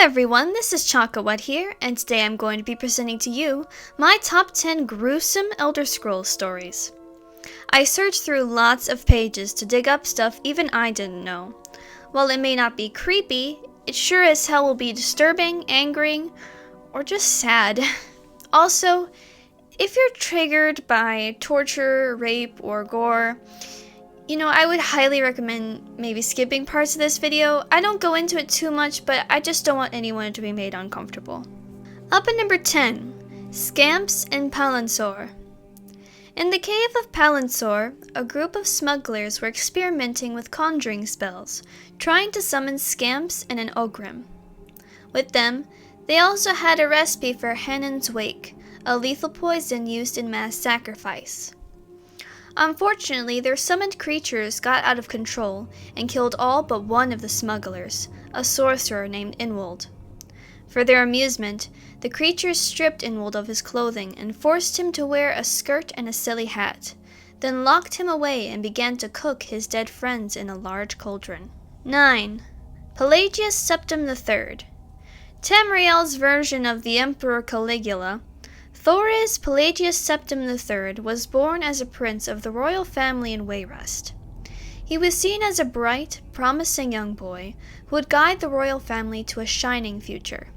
everyone, this is ChakaWhat here, and today I'm going to be presenting to you my top 10 gruesome Elder Scrolls stories. I searched through lots of pages to dig up stuff even I didn't know. While it may not be creepy, it sure as hell will be disturbing, angering, or just sad. Also, if you're triggered by torture, rape, or gore, I would highly recommend maybe skipping parts of this video. I don't go into it too much, but I just don't want anyone to be made uncomfortable. Up at number 10, Scamps and Pollen. In the cave of Pollen, a group of smugglers were experimenting with conjuring spells, trying to summon scamps and an ogrim. With them, they also had a recipe for Hanan's Wake, a lethal poison used in mass sacrifice. Unfortunately, their summoned creatures got out of control and killed all but one of the smugglers, a sorcerer named Inwold. For their amusement, the creatures stripped Inwold of his clothing and forced him to wear a skirt and a silly hat, then locked him away and began to cook his dead friends in a large cauldron. 9. Pelagius Septim III. Tamriel's version of the Emperor Caligula, Thoris Pelagius Septim III was born as a prince of the royal family in Wayrest. He was seen as a bright, promising young boy who would guide the royal family to a shining future.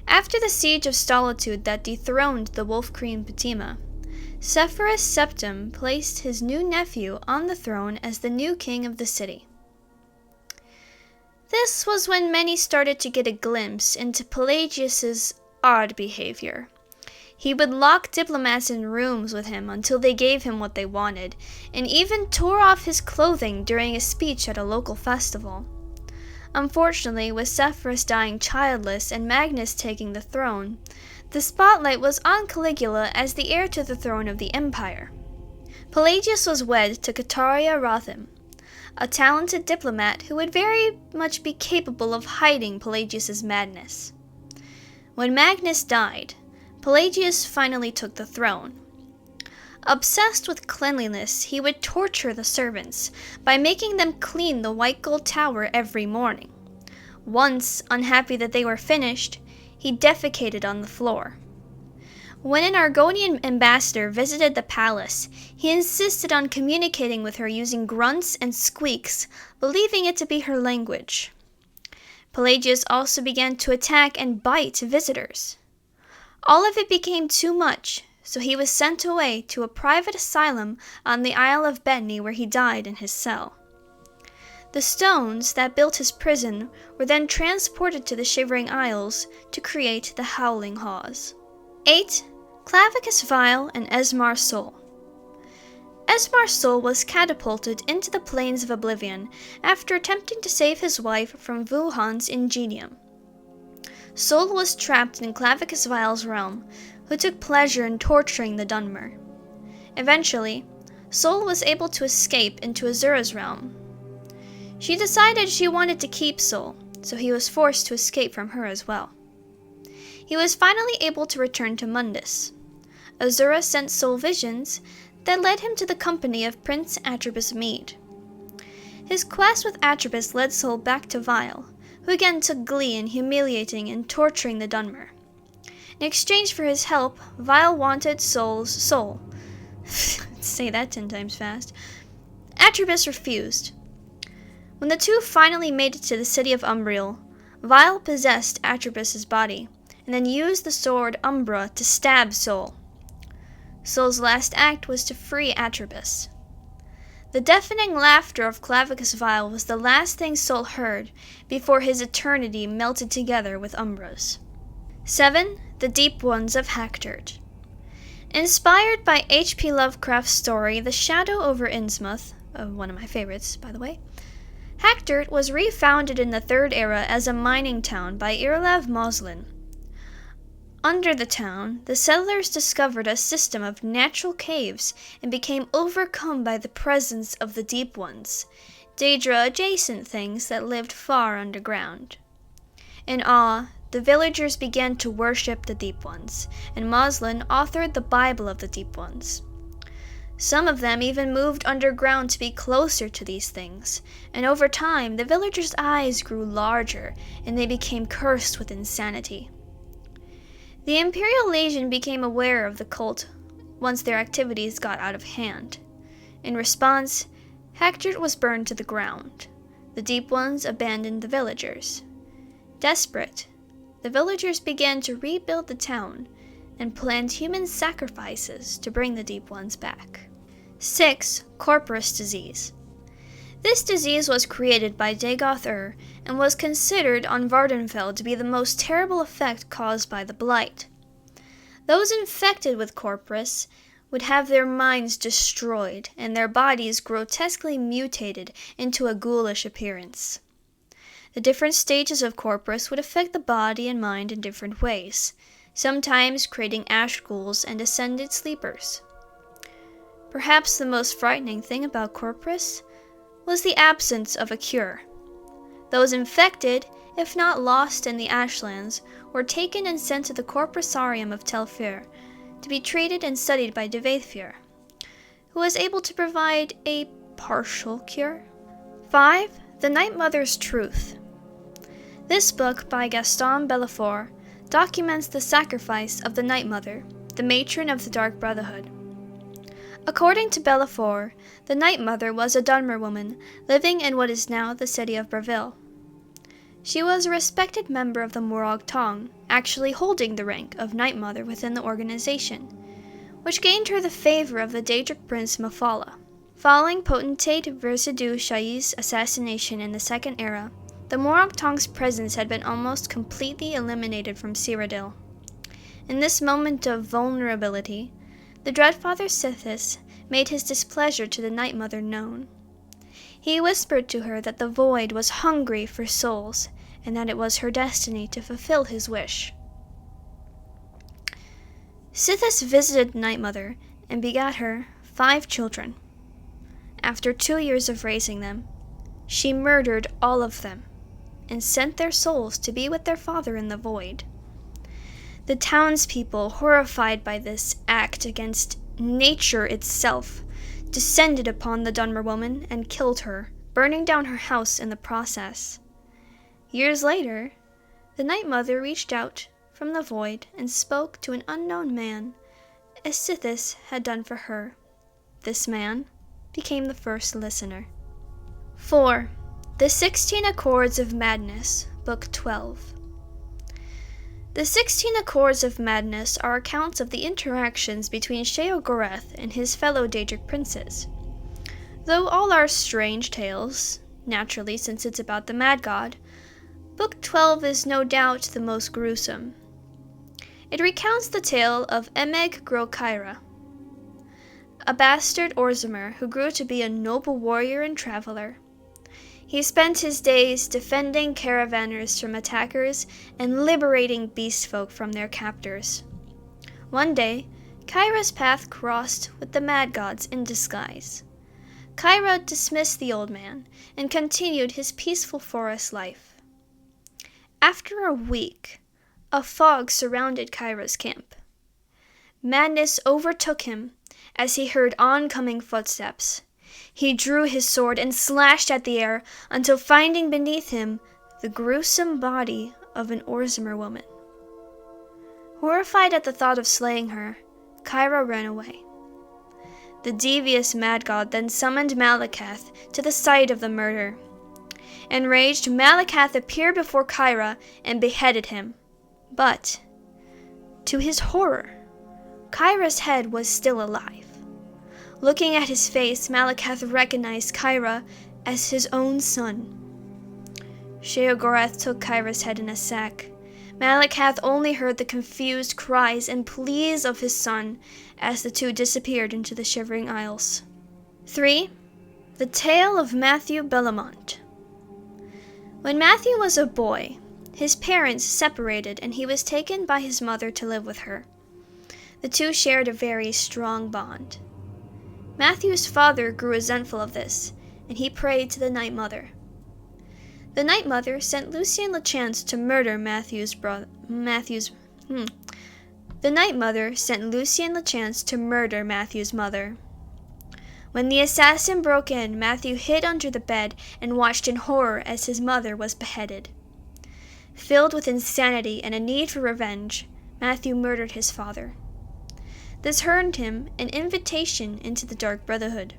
After the siege of Solitude that dethroned the Wolf Queen Patima, Sepphoris Septim placed his new nephew on the throne as the new king of the city. This was when many started to get a glimpse into Pelagius's odd behavior. He would lock diplomats in rooms with him until they gave him what they wanted, and even tore off his clothing during a speech at a local festival. Unfortunately, with Sepphoris dying childless and Magnus taking the throne, the spotlight was on Caligula as the heir to the throne of the empire. Pelagius was wed to Cataria Rothim, a talented diplomat who would very much be capable of hiding Pelagius's madness. When Magnus died, Pelagius finally took the throne. Obsessed with cleanliness, he would torture the servants by making them clean the white gold tower every morning. Once, unhappy that they were finished, he defecated on the floor. When an Argonian ambassador visited the palace, he insisted on communicating with her using grunts and squeaks, believing it to be her language. Pelagius also began to attack and bite visitors. All of it became too much, so he was sent away to a private asylum on the Isle of Betny where he died in his cell. The stones that built his prison were then transported to the Shivering Isles to create the Howling Haws. 8. Clavicus Vile and Esmar Sol. Esmar Sol was catapulted into the plains of oblivion after attempting to save his wife from Wuhan's ingenium. Sol was trapped in Clavicus Vile's realm, who took pleasure in torturing the Dunmer. Eventually, Sol was able to escape into Azura's realm. She decided she wanted to keep Sol, so he was forced to escape from her as well. He was finally able to return to Mundus. Azura sent Sol visions that led him to the company of Prince Atropus Mede. His quest with Atropus led Sol back to Vile, who again took glee in humiliating and torturing the Dunmer. In exchange for his help, Vile wanted Sol's soul. Say that 10 times fast. Atropus refused. When the two finally made it to the city of Umbriel, Vile possessed Atropus's body, and then used the sword Umbra to stab Sol. Sol's last act was to free Atropus. The deafening laughter of Clavicus Vile was the last thing Sol heard before his eternity melted together with Umbra's. 7. The Deep Ones of Hackdirt. Inspired by H.P. Lovecraft's story The Shadow over Innsmouth, one of my favorites, by the way, Hackdirt was refounded in the Third Era as a mining town by Irlav Moslin. Under the town, the settlers discovered a system of natural caves and became overcome by the presence of the Deep Ones, Daedra-adjacent things that lived far underground. In awe, the villagers began to worship the Deep Ones, and Moslin authored the Bible of the Deep Ones. Some of them even moved underground to be closer to these things, and over time the villagers' eyes grew larger and they became cursed with insanity. The Imperial Legion became aware of the cult once their activities got out of hand. In response, Hector was burned to the ground. The Deep Ones abandoned the villagers. Desperate, the villagers began to rebuild the town and planned human sacrifices to bring the Deep Ones back. 6. Corporis Disease. This disease was created by Dagoth and was considered on Vardenfell to be the most terrible effect caused by the blight. Those infected with Corporis would have their minds destroyed and their bodies grotesquely mutated into a ghoulish appearance. The different stages of Corporis would affect the body and mind in different ways, sometimes creating ash ghouls and ascended sleepers. Perhaps the most frightening thing about Corporis was the absence of a cure. Those infected, if not lost in the Ashlands, were taken and sent to the Corporisarium of Telfir to be treated and studied by Devathfir, who was able to provide a partial cure. 5. The Night Mother's Truth. This book by Gaston Bellefort documents the sacrifice of the Night Mother, the matron of the Dark Brotherhood. According to Bellefort, the Night Mother was a Dunmer woman living in what is now the city of Breville. She was a respected member of the Morag Tong, actually holding the rank of Night Mother within the organization, which gained her the favor of the Daedric Prince Mafala. Following potentate Versidue Shai's assassination in the Second Era, the Morag Tong's presence had been almost completely eliminated from Cyrodiil. In this moment of vulnerability, the Dreadfather Sithis made his displeasure to the Night Mother known. He whispered to her that the Void was hungry for souls, and that it was her destiny to fulfill his wish. Sithis visited Night Mother and begat her 5 children. After 2 years of raising them, she murdered all of them and sent their souls to be with their father in the Void. The townspeople, horrified by this act against nature itself, descended upon the Dunmer woman and killed her, burning down her house in the process. Years later, the Night Mother reached out from the Void and spoke to an unknown man, as Sithis had done for her. This man became the first listener. 4. The 16 Accords of Madness, Book 12. The 16 Accords of Madness are accounts of the interactions between Sheogorath and his fellow Daedric princes. Though all are strange tales, naturally since it's about the Mad God, Book 12 is no doubt the most gruesome. It recounts the tale of Emeg Grokaira, a bastard Orzamer who grew to be a noble warrior and traveler. He spent his days defending caravanners from attackers and liberating beastfolk from their captors. One day, Kyra's path crossed with the Mad Gods in disguise. Kyra dismissed the old man and continued his peaceful forest life. After a week, a fog surrounded Kyra's camp. Madness overtook him as he heard oncoming footsteps. He drew his sword and slashed at the air until finding beneath him the gruesome body of an Orzamer woman. Horrified at the thought of slaying her, Kyra ran away. The devious Mad God then summoned Malakath to the site of the murder. Enraged, Malakath appeared before Kyra and beheaded him. But, to his horror, Kyra's head was still alive. Looking at his face, Malakath recognized Kyra as his own son. Sheogorath took Kyra's head in a sack. Malakath only heard the confused cries and pleas of his son as the two disappeared into the Shivering Isles. 3. The Tale of Matthew Bellomont. When Matthew was a boy, his parents separated and he was taken by his mother to live with her. The two shared a very strong bond. Matthew's father grew resentful of this, and he prayed to the Night Mother. The Night Mother sent Lucien Lechance to murder Matthew's mother. When the assassin broke in, Matthew hid under the bed and watched in horror as his mother was beheaded. Filled with insanity and a need for revenge, Matthew murdered his father. This earned him an invitation into the Dark Brotherhood.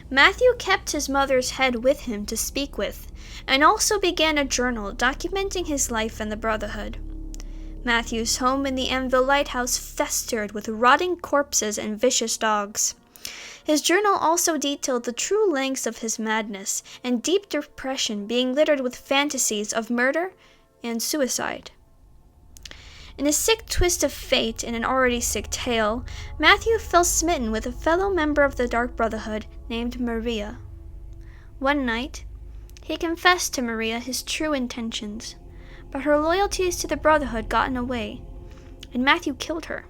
Matthew kept his mother's head with him to speak with, and also began a journal documenting his life in the Brotherhood. Matthew's home in the Anvil Lighthouse festered with rotting corpses and vicious dogs. His journal also detailed the true lengths of his madness and deep depression, being littered with fantasies of murder and suicide. In a sick twist of fate in an already sick tale, Matthew fell smitten with a fellow member of the Dark Brotherhood named Maria. One night, he confessed to Maria his true intentions, but her loyalties to the Brotherhood got in the way, and Matthew killed her.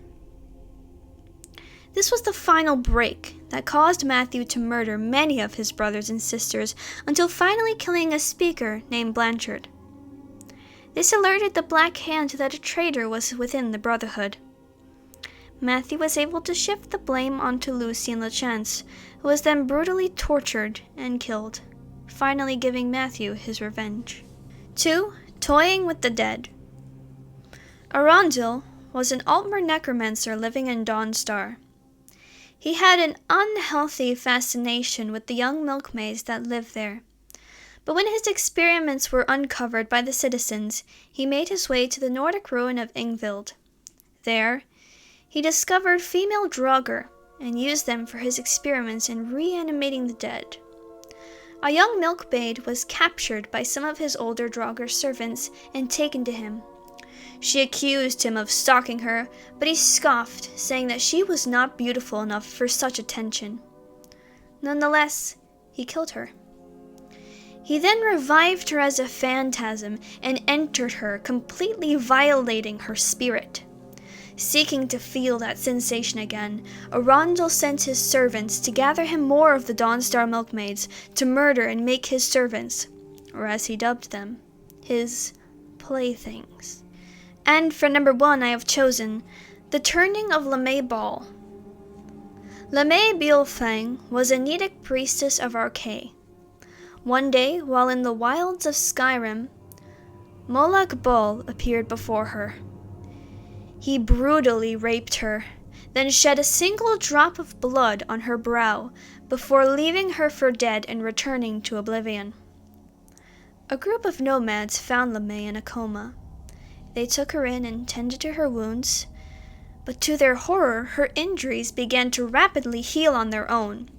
This was the final break that caused Matthew to murder many of his brothers and sisters until finally killing a speaker named Blanchard. This alerted the Black Hand that a traitor was within the Brotherhood. Matthew was able to shift the blame onto Lucien LeChance, who was then brutally tortured and killed, finally giving Matthew his revenge. 2. Toying with the Dead. Arundel was an Altmer necromancer living in Dawnstar. He had an unhealthy fascination with the young milkmaids that lived there. But when his experiments were uncovered by the citizens, he made his way to the Nordic ruin of Ingvild. There, he discovered female Draugr and used them for his experiments in reanimating the dead. A young milkmaid was captured by some of his older Draugr servants and taken to him. She accused him of stalking her, but he scoffed, saying that she was not beautiful enough for such attention. Nonetheless, he killed her. He then revived her as a phantasm and entered her, completely violating her spirit. Seeking to feel that sensation again, Arundel sent his servants to gather him more of the Dawnstar milkmaids to murder and make his servants, or as he dubbed them, his playthings. And for number 1 I have chosen, the Turning of LeMay Ball. LeMay Bielfang was a Nedic priestess of Arkay. One day, while in the wilds of Skyrim, Molag Bal appeared before her. He brutally raped her, then shed a single drop of blood on her brow before leaving her for dead and returning to oblivion. A group of nomads found LeMay in a coma. They took her in and tended to her wounds, but to their horror, her injuries began to rapidly heal on their own.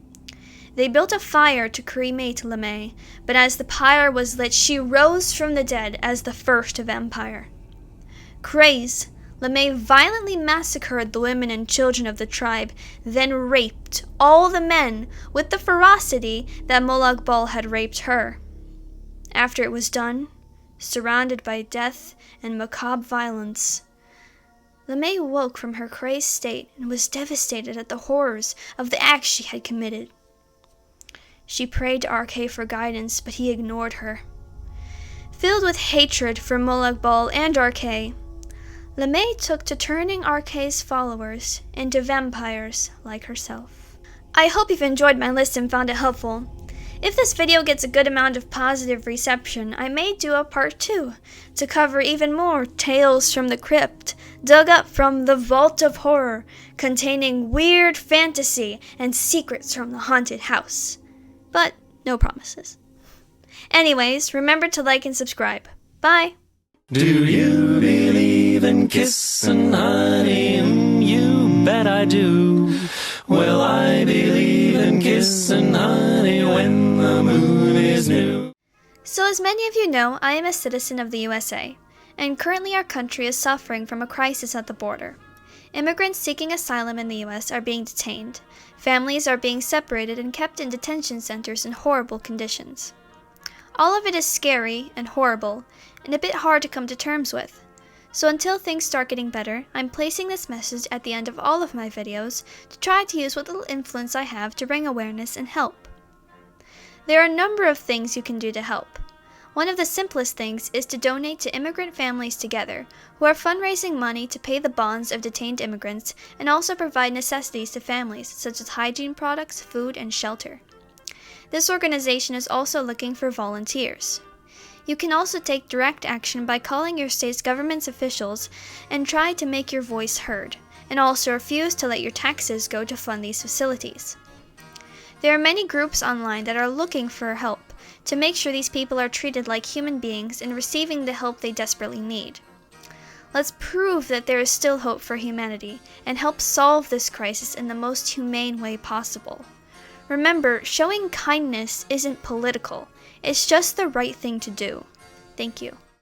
They built a fire to cremate LeMay, but as the pyre was lit, she rose from the dead as the first vampire. Crazed, LeMay violently massacred the women and children of the tribe, then raped all the men with the ferocity that Molag Bal had raped her. After it was done, surrounded by death and macabre violence, LeMay woke from her crazed state and was devastated at the horrors of the acts she had committed. She prayed to Arkay for guidance, but he ignored her. Filled with hatred for Molag Bal and Arkay, LeMay took to turning Arkay's followers into vampires like herself. I hope you've enjoyed my list and found it helpful. If this video gets a good amount of positive reception, I may do a part 2 to cover even more tales from the crypt, dug up from the vault of horror, containing weird fantasy and secrets from the haunted house. But no promises. Anyways, remember to like and subscribe. Bye! Do you believe in kissing honey? You bet I do. Well, I believe in kissing honey when the moon is new. So as many of you know, I am a citizen of the USA, and currently our country is suffering from a crisis at the border. Immigrants seeking asylum in the U.S. are being detained. Families are being separated and kept in detention centers in horrible conditions. All of it is scary and horrible, and a bit hard to come to terms with. So until things start getting better, I'm placing this message at the end of all of my videos to try to use what little influence I have to bring awareness and help. There are a number of things you can do to help. One of the simplest things is to donate to immigrant families together, who are fundraising money to pay the bonds of detained immigrants and also provide necessities to families such as hygiene products, food, and shelter. This organization is also looking for volunteers. You can also take direct action by calling your state's government's officials and try to make your voice heard, and also refuse to let your taxes go to fund these facilities. There are many groups online that are looking for help to make sure these people are treated like human beings and receiving the help they desperately need. Let's prove that there is still hope for humanity and help solve this crisis in the most humane way possible. Remember, showing kindness isn't political. It's just the right thing to do. Thank you.